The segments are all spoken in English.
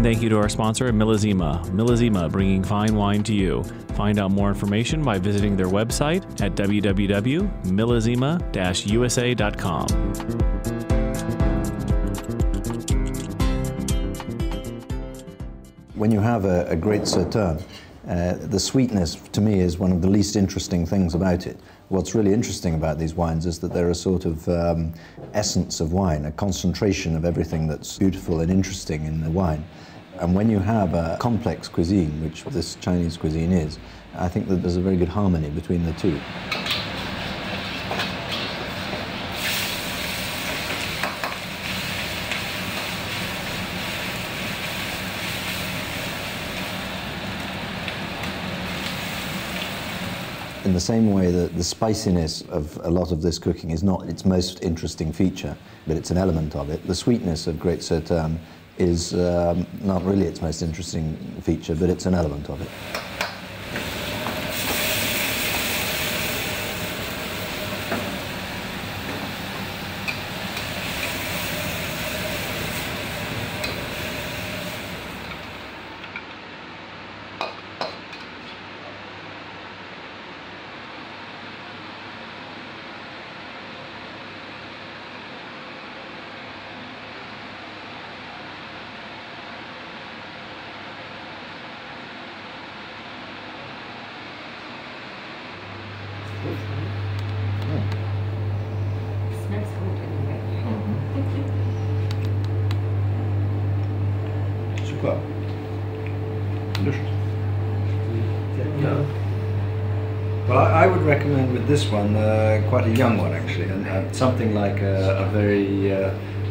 thank you to our sponsor, Millésima. Millésima, bringing fine wine to you. Find out more information by visiting their website at www.millésima-usa.com. When you have a great Sauternes, the sweetness, to me, is one of the least interesting things about it. What's really interesting about these wines is that they're a sort of essence of wine, a concentration of everything that's beautiful and interesting in the wine. And when you have a complex cuisine, which this Chinese cuisine is, I think that there's a very good harmony between the two. In the same way that the spiciness of a lot of this cooking is not its most interesting feature, but it's an element of it, the sweetness of Great Sauternes is not really its most interesting feature, but it's an element of it. Smells good anyway. Super. Delicious. Yeah. Well, I would recommend with this one quite a young one actually, and something like a very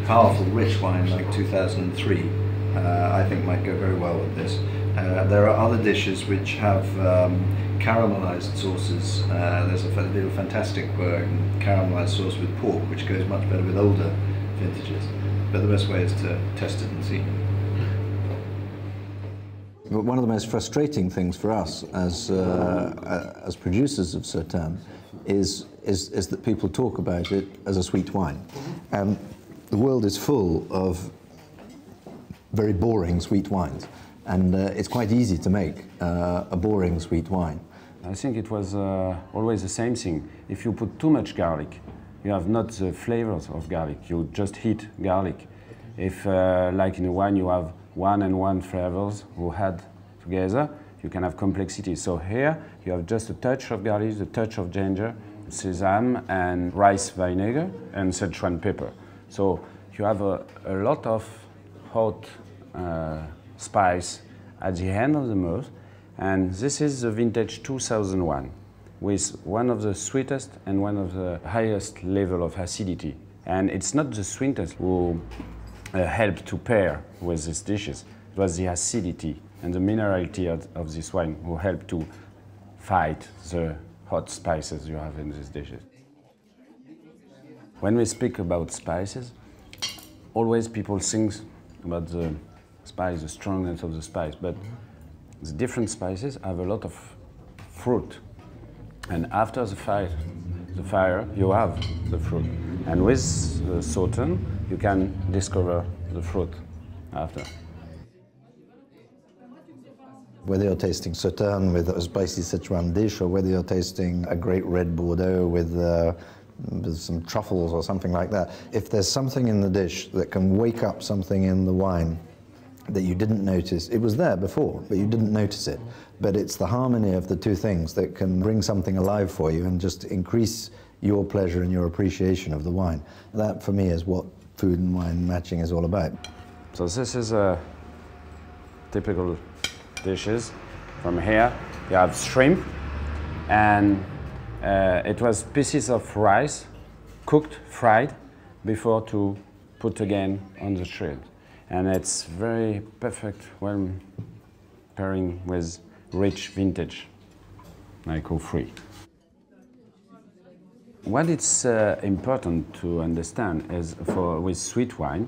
powerful, rich wine like 2003. I think might go very well with this. There are other dishes which have caramelized sauces. There's a little fantastic caramelized sauce with pork, which goes much better with older vintages. But the best way is to test it and see. But one of the most frustrating things for us as producers of Sauternes is that people talk about it as a sweet wine. The world is full of very boring sweet wines, and it's quite easy to make a boring sweet wine. I think it was always the same thing. If you put too much garlic, you have not the flavors of garlic, you just heat garlic. If, like in a wine, you have 1 and 1 flavors who add together, you can have complexity. So here, you have just a touch of garlic, a touch of ginger, sesame, and rice vinegar, and Sichuan pepper. So you have a lot of hot spice at the end of the mouth, and this is the vintage 2001, with one of the sweetest and one of the highest level of acidity. And it's not the sweetness who helped to pair with these dishes. It was the acidity and the minerality of this wine who helped to fight the hot spices you have in these dishes. When we speak about spices, always people think about the spice, the strongness of the spice, but the different spices have a lot of fruit. And after the fire, you have the fruit. And with the Sauternes, you can discover the fruit after. Whether you're tasting Sauternes with a spicy Sichuan dish, or whether you're tasting a great red Bordeaux with some truffles or something like that, if there's something in the dish that can wake up something in the wine that you didn't notice, it was there before, but you didn't notice it. But it's the harmony of the two things that can bring something alive for you and just increase your pleasure and your appreciation of the wine. That, for me, is what food and wine matching is all about. So this is a typical dishes. From here, you have shrimp, and it was pieces of rice, cooked, fried, before to put again on the shrimp. And it's very perfect when pairing with rich vintage, like 03. What is important to understand is with sweet wine,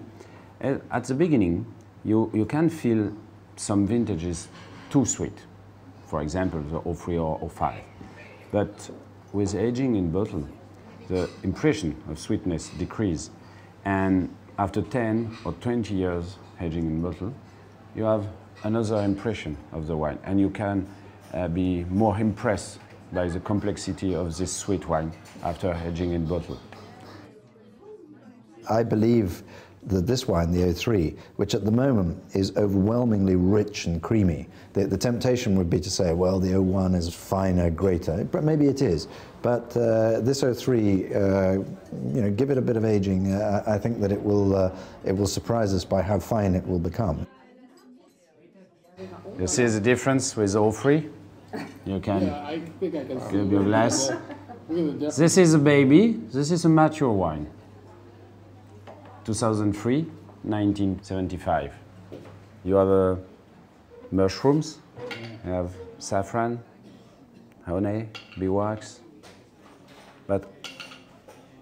at the beginning, you can feel some vintages too sweet. For example, the 03 or 05. But with aging in bottle, the impression of sweetness decreases. And after 10 or 20 years aging in bottle, you have another impression of the wine, and you can be more impressed by the complexity of this sweet wine after aging in bottle. I believe that this wine, the 03, which at the moment is overwhelmingly rich and creamy, the temptation would be to say, well, the 01 is finer, greater, but maybe it is. But this 03, you know, give it a bit of aging, I think that it will surprise us by how fine it will become. You see the difference with 03? You can give your glass. This is a baby, this is a mature wine. 2003, 1975. You have mushrooms, you have saffron, honey, beeswax, but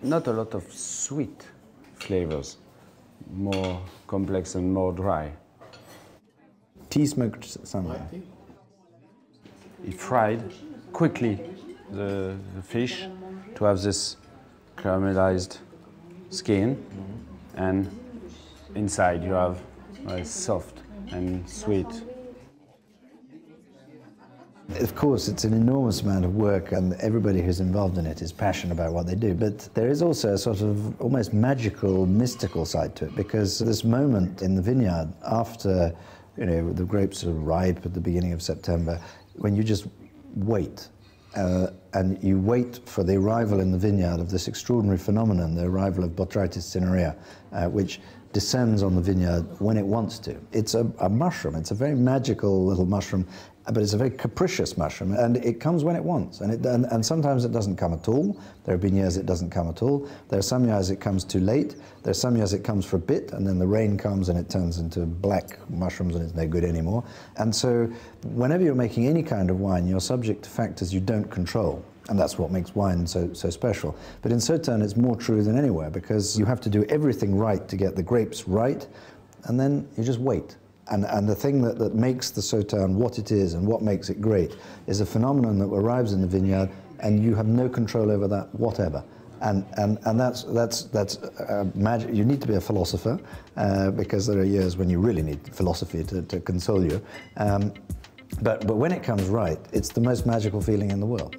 not a lot of sweet flavors, more complex and more dry. Tea smoked somewhere. He fried quickly the fish to have this caramelized skin, and inside you have soft and sweet. Of course, it's an enormous amount of work, and everybody who's involved in it is passionate about what they do, but there is also a sort of almost magical, mystical side to it, because this moment in the vineyard after, you know, the grapes are ripe at the beginning of September, when you just wait, and you wait for the arrival in the vineyard of this extraordinary phenomenon, the arrival of Botrytis cinerea, which descends on the vineyard when it wants to. It's a mushroom, it's a very magical little mushroom, but it's a very capricious mushroom, and it comes when it wants, and sometimes it doesn't come at all. There have been years it doesn't come at all. There are some years it comes too late. There are some years it comes for a bit, and then the rain comes and it turns into black mushrooms and it's no good anymore. And so whenever you're making any kind of wine, you're subject to factors you don't control. And that's what makes wine so special. But in Sauternes, it's more true than anywhere, because you have to do everything right to get the grapes right, and then you just wait. And the thing that makes the Sauternes what it is and what makes it great is a phenomenon that arrives in the vineyard, and you have no control over that whatever. And that's magic. You need to be a philosopher, because there are years when you really need philosophy to console you. But when it comes right, it's the most magical feeling in the world.